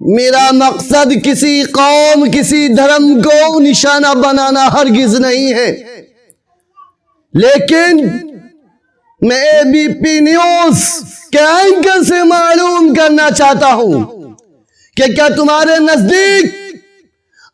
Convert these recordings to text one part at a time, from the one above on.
میرا مقصد کسی قوم کسی دھرم کو نشانہ بنانا ہرگز نہیں ہے، لیکن میں اے بی پی نیوز کے اینکر سے معلوم کرنا چاہتا ہوں کہ کیا تمہارے نزدیک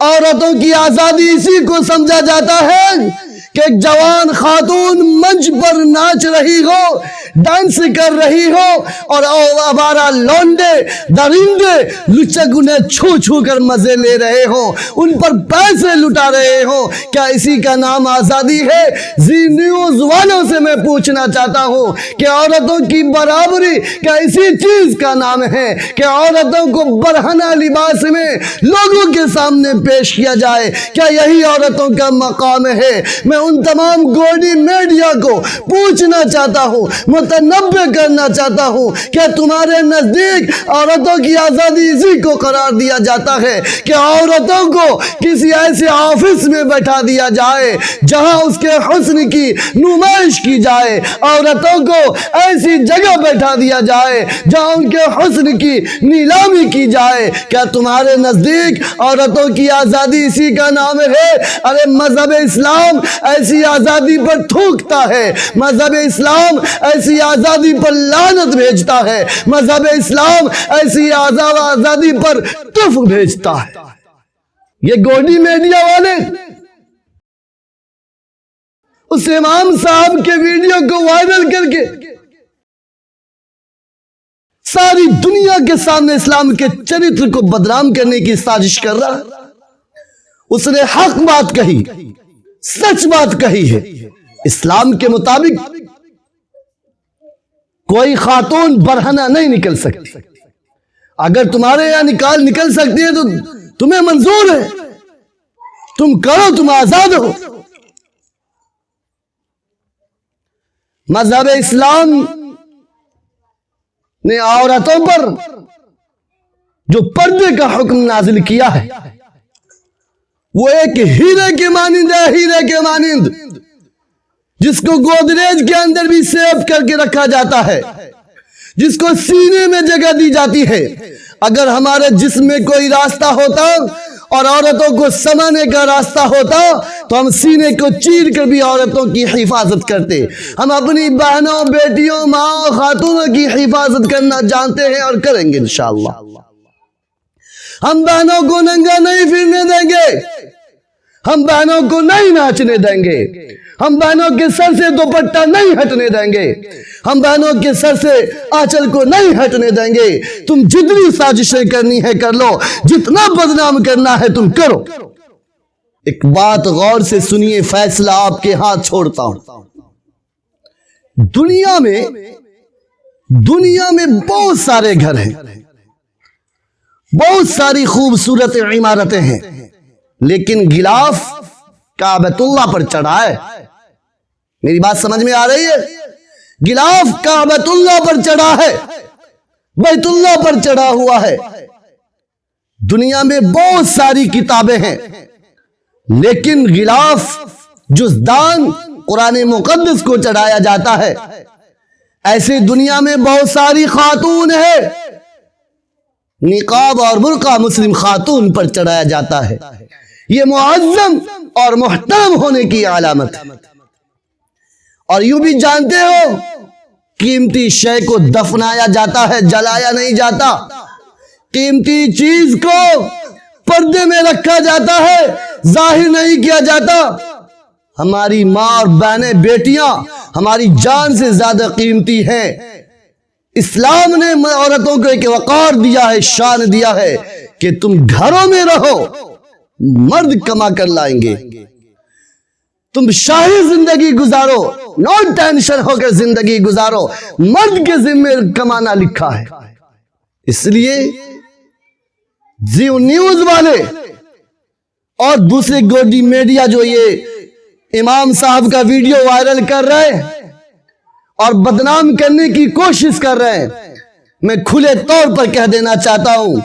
عورتوں کی آزادی اسی کو سمجھا جاتا ہے کہ ایک جوان خاتون منچ پر ناچ رہی ہو، ڈانس کر رہی ہو اور آوارہ لونڈے درندے لچک انہیں چھو چھو کر مزے لے رہے ہوں، ان پر پیسے لٹا رہے ہوں؟ کیا اسی کا نام آزادی ہے؟ زی نیوز والوں سے میں پوچھنا چاہتا ہوں کہ عورتوں کی برابری کیا اسی چیز کا نام ہے کہ عورتوں کو برہنہ لباس میں لوگوں کے سامنے پیش کیا جائے؟ کیا یہی عورتوں کا مقام ہے؟ میں ان تمام گوڈی میڈیا کو پوچھنا چاہتا ہوں، متنبہ کرنا چاہتا ہوں کہ تمہارے نزدیک عورتوں کی آزادی اسی کو قرار دیا جاتا ہے کہ عورتوں کو کسی ایسے آفس میں بیٹھا دیا جائے جہاں اس کے حسن کی نمائش کی جائے، عورتوں کو ایسی جگہ بیٹھا دیا جائے جہاں ان کے حسن کی نیلامی کی جائے؟ کیا تمہارے نزدیک عورتوں کی آزادی اسی کا نام ہے؟ ارے مذہب اسلام ایسی آزادی پر تھوکتا ہے، مذہب اسلام ایسی آزادی پر لعنت بھیجتا ہے، مذہب اسلام ایسی آزادی پر تف بھیجتا ہے۔ یہ گوڈی میڈیا والے اس امام صاحب کے ویڈیو کو وائرل کر کے ساری دنیا کے سامنے اسلام کے چرتر کو بدنام کرنے کی سازش کر رہا ہے۔ اس نے حق بات کہی، سچ بات کہی ہے۔ اسلام کے مطابق کوئی خاتون برہنہ نہیں نکل سکتی۔ اگر تمہارے یہاں نکل سکتی ہے تو تمہیں منظور ہے، تم کرو، تم آزاد ہو۔ مذہب اسلام نے عورتوں پر جو پردے کا حکم نازل کیا ہے وہ ایک ہیرے کے مانند ہے، ہیرے کے مانند، جس کو گودریج کے اندر بھی سیو کر کے رکھا جاتا ہے، جس کو سینے میں جگہ دی جاتی ہے۔ اگر ہمارے جسم میں کوئی راستہ ہوتا اور عورتوں کو سمانے کا راستہ ہوتا تو ہم سینے کو چیر کر بھی عورتوں کی حفاظت کرتے۔ ہم اپنی بہنوں، بیٹیوں، ماں، خاتونوں کی حفاظت کرنا جانتے ہیں اور کریں گے انشاءاللہ۔ ہم بہنوں کو ننگا نہیں پھرنے دیں گے، ہم بہنوں کو نہیں ناچنے دیں گے، ہم بہنوں کے سر سے دوپٹہ نہیں ہٹنے دیں گے، ہم بہنوں کے سر سے آنچل کو نہیں ہٹنے دیں گے۔ تم جتنی سازشیں کرنی ہے کر لو، جتنا بدنام کرنا ہے تم کرو۔ ایک بات غور سے سنیے، فیصلہ آپ کے ہاتھ چھوڑتا ہوں۔ دنیا میں بہت سارے گھر ہیں، بہت ساری خوبصورت عمارتیں ہیں، لیکن غلاف کعبۃ اللہ پر چڑھا ہے۔ میری بات سمجھ میں آ رہی ہے؟ غلاف کعبۃ اللہ پر چڑھا ہے، بیت اللہ پر چڑھا ہوا ہے۔ دنیا میں بہت ساری کتابیں ہیں، لیکن غلاف جزدان قرآن مقدس کو چڑھایا جاتا ہے۔ ایسے دنیا میں بہت ساری خاتون ہیں، نقاب اور برقع مسلم خاتون پر چڑھایا جاتا ہے۔ یہ معظم اور محترم ہونے کی علامت ہے۔ اور یوں بھی جانتے ہو، قیمتی شے کو دفنایا جاتا ہے، جلایا نہیں جاتا۔ قیمتی چیز کو پردے میں رکھا جاتا ہے، ظاہر نہیں کیا جاتا۔ ہماری ماں اور بہنیں، بیٹیاں ہماری جان سے زیادہ قیمتی ہیں۔ اسلام نے عورتوں کو ایک وقار دیا ہے، شان دیا ہے کہ تم گھروں میں رہو، مرد کما کر لائیں گے۔ تم شاہی زندگی گزارو، نو ٹینشن ہو کر زندگی گزارو، مرد کے ذمہ کمانا لکھا ہے۔ اس لیے زی نیوز والے اور دوسرے گوڈی میڈیا جو یہ امام صاحب کا ویڈیو وائرل کر رہے ہیں اور بدنام کرنے کی کوشش کر رہے ہیں، میں کھلے طور پر کہہ دینا چاہتا ہوں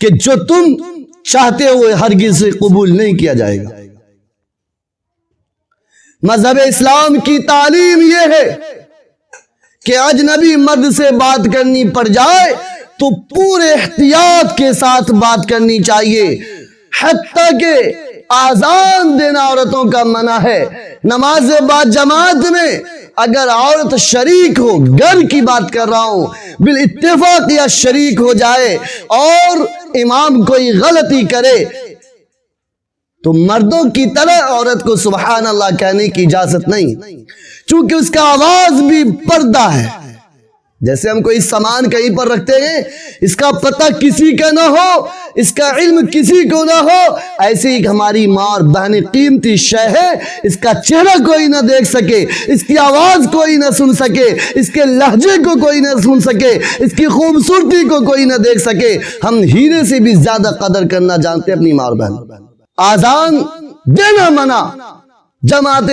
کہ جو تم چاہتے ہوئے ہرگز سے قبول نہیں کیا جائے گا۔ مذہب اسلام کی تعلیم یہ ہے کہ اجنبی مرد سے بات کرنی پڑ جائے تو پورے احتیاط کے ساتھ بات کرنی چاہیے، حتیٰ کہ آذان دینا عورتوں کا منع ہے۔ نماز با جماعت میں اگر عورت شریک ہو، گھر کی بات کر رہا ہوں، بالاتفاق یا شریک ہو جائے اور امام کوئی غلطی کرے تو مردوں کی طرح عورت کو سبحان اللہ کہنے کی اجازت نہیں، چونکہ اس کا آواز بھی پردہ ہے۔ جیسے ہم کوئی سامان کہیں پر رکھتے ہیں، اس کا پتہ کسی کا نہ ہو، اس کا علم کسی کو نہ ہو، ایسے ہی ہماری ماں اور بہن قیمتی شے ہے، اس کا چہرہ کوئی نہ دیکھ سکے، اس کی آواز کوئی نہ سن سکے، اس کے لہجے کو کوئی نہ سن سکے، اس کی خوبصورتی کو کوئی نہ دیکھ سکے۔ ہم ہیرے سے بھی زیادہ قدر کرنا جانتے ہیں اپنی ماں اور بہن۔ آذان دینا منع، جماعت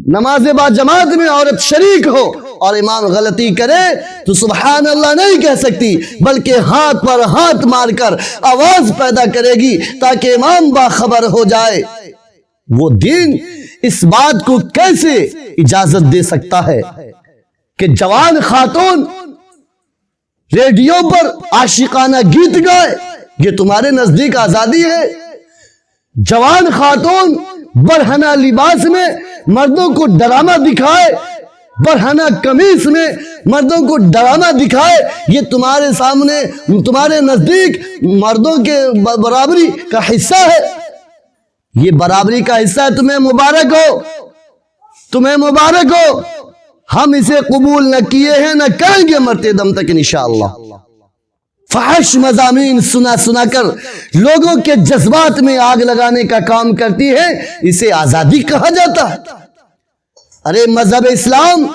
نماز با جماعت میں عورت شریک ہو اور امام غلطی کرے تو سبحان اللہ نہیں کہہ سکتی، بلکہ ہاتھ پر ہاتھ مار کر آواز پیدا کرے گی تاکہ امام باخبر ہو جائے۔ وہ دین اس بات کو کیسے اجازت دے سکتا ہے کہ جوان خاتون ریڈیو پر عاشقانہ گیت گائے؟ یہ تمہارے نزدیک آزادی ہے؟ جوان خاتون برہنہ لباس میں مردوں کو ڈرامہ دکھائے، برہنہ قمیص میں مردوں کو ڈرامہ دکھائے، یہ تمہارے سامنے، تمہارے نزدیک مردوں کے برابری کا حصہ ہے؟ یہ برابری کا حصہ ہے، تمہیں مبارک ہو، تمہیں مبارک ہو۔ ہم اسے قبول نہ کیے ہیں، نہ کریں گے مرتے دم تک انشاءاللہ۔ فحش مضامین سنا سنا کر لوگوں کے جذبات میں آگ لگانے کا کام کرتی ہے، اسے آزادی کہا جاتا ہے؟ ارے مذہب اسلام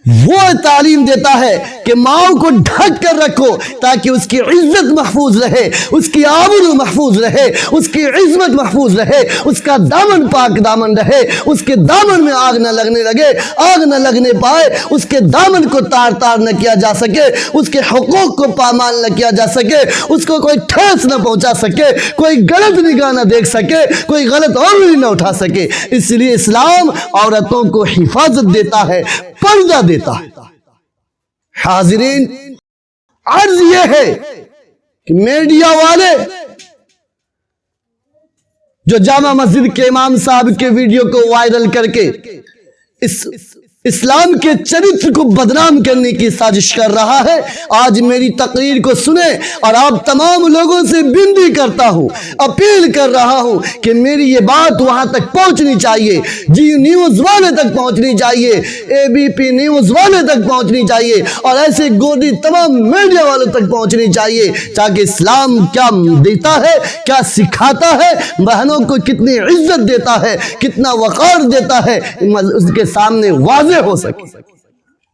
وہ تعلیم دیتا ہے کہ ماؤں کو ڈھک کر رکھو تاکہ اس کی عزت محفوظ رہے، اس کی آبرو محفوظ رہے، اس کی عزت محفوظ رہے، اس کا دامن پاک دامن رہے، اس کے دامن میں آگ نہ لگنے لگے، آگ نہ لگنے پائے، اس کے دامن کو تار تار نہ کیا جا سکے، اس کے حقوق کو پامال نہ کیا جا سکے، اس کو کوئی ٹھیس نہ پہنچا سکے، کوئی غلط نگاہ نہ دیکھ سکے، کوئی غلط انگلی نہ اٹھا سکے۔ اس لیے اسلام عورتوں کو حفاظت دیتا ہے، پردہ دیتا ہے۔ حاضرین، عرض یہ ہے کہ میڈیا والے جو جامع مسجد کے امام صاحب کے ویڈیو کو وائرل کر کے اسلام کے چرتر کو بدنام کرنے کی سازش کر رہا ہے، آج میری تقریر کو سنیں اور آپ تمام لوگوں سے بنتی کرتا ہوں، اپیل کر رہا ہوں کہ میری یہ بات وہاں تک پہنچنی چاہیے، جی نیوز والے تک پہنچنی چاہیے، اے بی پی نیوز والے تک پہنچنی چاہیے، اور ایسے گودی تمام میڈیا والوں تک پہنچنی چاہیے، تاکہ اسلام کیا دیتا ہے، کیا سکھاتا ہے، بہنوں کو کتنی عزت دیتا ہے، کتنا وقار دیتا ہے، اس کے سامنے واضح ہو سکے۔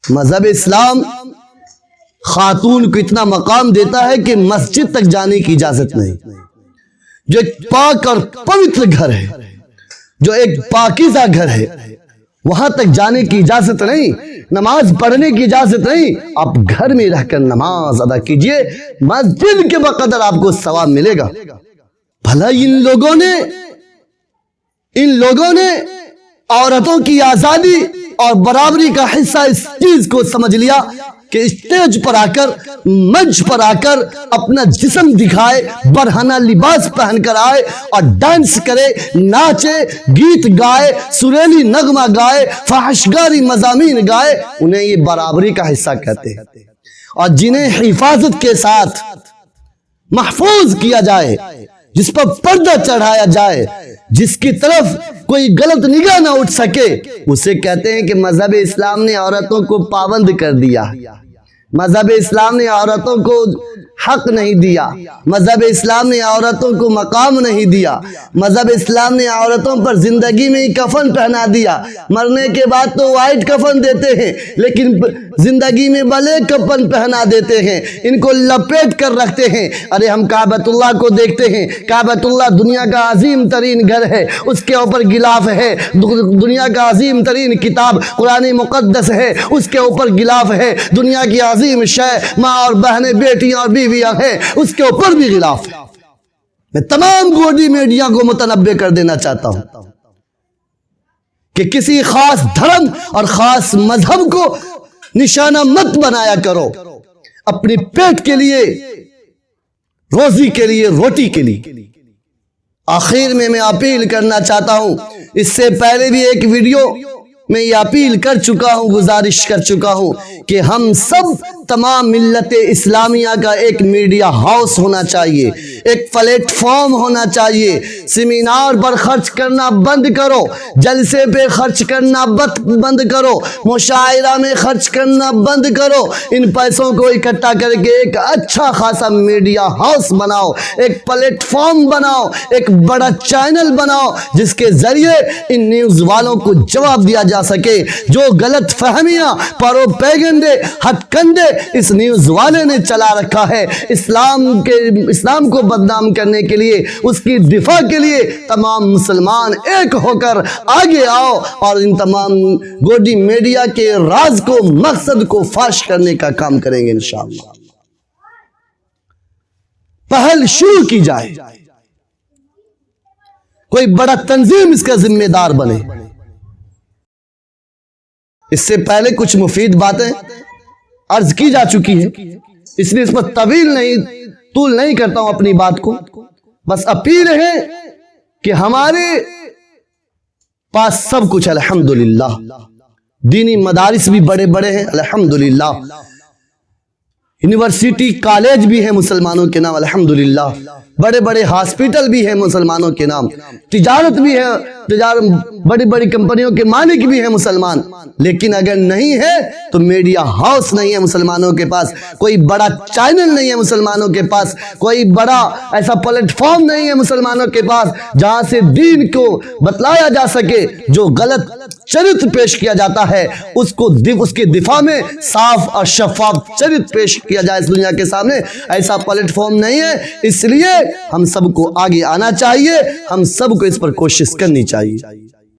مذہب اسلام خاتون کو اتنا مقام دیتا ہے کہ مسجد تک جانے کی اجازت نہیں، جو ایک پاک اور پوتر گھر ہے، جو ایک پاکیزہ گھر ہے، وہاں تک جانے کی اجازت نہیں، نماز پڑھنے کی اجازت نہیں۔ آپ گھر میں رہ کر نماز ادا کیجئے، مسجد کے بقدر آپ کو ثواب ملے گا۔ بھلا ان لوگوں نے عورتوں کی آزادی اور برابری کا حصہ اس چیز کو سمجھ لیا کہ اسٹیج پر آ کر، منچ پر آ کر اپنا جسم دکھائے، برہنہ لباس پہن کر آئے اور ڈانس کرے، ناچے، گیت گائے، سریلی نغمہ گائے، فحشگاری مضامین گائے، انہیں یہ برابری کا حصہ کہتے ہیں۔ اور جنہیں حفاظت کے ساتھ محفوظ کیا جائے، جس پر پردہ چڑھایا جائے، جس کی طرف کوئی غلط نگاہ نہ اٹھ سکے، اسے کہتے ہیں کہ مذہب اسلام نے عورتوں کو پابند کر دیا، مذہب اسلام نے عورتوں کو حق نہیں دیا، مذہب اسلام نے عورتوں کو مقام نہیں دیا، مذہب اسلام نے عورتوں پر زندگی میں ہی کفن پہنا دیا، مرنے کے بعد تو وائٹ کفن دیتے ہیں لیکن زندگی میں بلیک کفن پہنا دیتے ہیں، ان کو لپیٹ کر رکھتے ہیں۔ ارے ہم کعبۃ اللہ کو دیکھتے ہیں، کعبۃ اللہ دنیا کا عظیم ترین گھر ہے، اس کے اوپر غلاف ہے، دنیا کا عظیم ترین کتاب قرآن مقدس ہے، اس کے اوپر غلاف ہے، دنیا کی عظیم شے ماں اور بہنیں، بیٹیاں اور بیویاں ہیں، اس کے اوپر بھی غلاف ہے۔ میں تمام گوڈی میڈیا کو متنبہ کر دینا چاہتا ہوں کہ کسی خاص دھرم اور خاص مذہب کو نشانہ مت بنایا کرو، اپنے پیٹ کے لیے، روزی کے لیے، روٹی کے لیے۔ آخر میں اپیل کرنا چاہتا ہوں، اس سے پہلے بھی ایک ویڈیو میں یہ اپیل کر چکا ہوں، گزارش کر چکا ہوں کہ ہم سب تمام ملت اسلامیہ کا ایک میڈیا ہاؤس ہونا چاہیے، ایک پلیٹ فارم ہونا چاہیے۔ سیمینار پر خرچ کرنا بند کرو، جلسے پہ خرچ کرنا بند کرو، مشاعرہ میں خرچ کرنا بند کرو۔ ان پیسوں کو اکٹھا کر کے ایک اچھا خاصا میڈیا ہاؤس بناؤ، ایک پلیٹ فارم بناؤ، ایک بڑا چینل بناؤ، جس کے ذریعے ان نیوز والوں کو جواب دیا جا سکے۔ جو غلط فہمیاں، پروپیگنڈے، ہتھ کنڈے اس نیوز والے نے چلا رکھا ہے، اسلام کو بدنام کرنے کے لیے، اس کی دفاع کے لیے تمام مسلمان ایک ہو کر آگے آؤ اور ان تمام گوڈی میڈیا کے راز کو، مقصد کو فاش کرنے کا کام کریں گے انشاءاللہ۔ پہل شروع کی جائے، کوئی بڑا تنظیم اس کا ذمہ دار بنے۔ اس سے پہلے کچھ مفید باتیں عرض کی جا چکی ہیں، اس لیے اس پر طول نہیں کرتا ہوں اپنی بات کو۔ بس اپیل ہے کہ ہمارے پاس سب کچھ الحمدللہ، دینی مدارس بھی بڑے بڑے ہیں الحمدللہ، یونیورسٹی کالج بھی ہیں مسلمانوں کے نام الحمدللہ، بڑے بڑے ہاسپٹل بھی ہیں مسلمانوں کے نام، تجارت بھی ہے، بڑی بڑی کمپنیوں کے مالک بھی ہیں مسلمان۔ لیکن اگر نہیں ہے تو میڈیا ہاؤس نہیں ہے مسلمانوں کے پاس، کوئی بڑا چینل نہیں ہے مسلمانوں کے پاس، کوئی بڑا ایسا پلیٹ فارم نہیں ہے مسلمانوں کے پاس جہاں سے دین کو بتلایا جا سکے۔ جو غلط چرت پیش کیا جاتا ہے اس کے دفاع میں صاف اور شفاف چرت پیش کیا جائے اس دنیا کے سامنے، ایسا پلیٹ فارم نہیں ہے۔ اس لیے ہم سب کو آگے آنا چاہیے، ہم سب کو اس پر کوشش کرنی چاہیے۔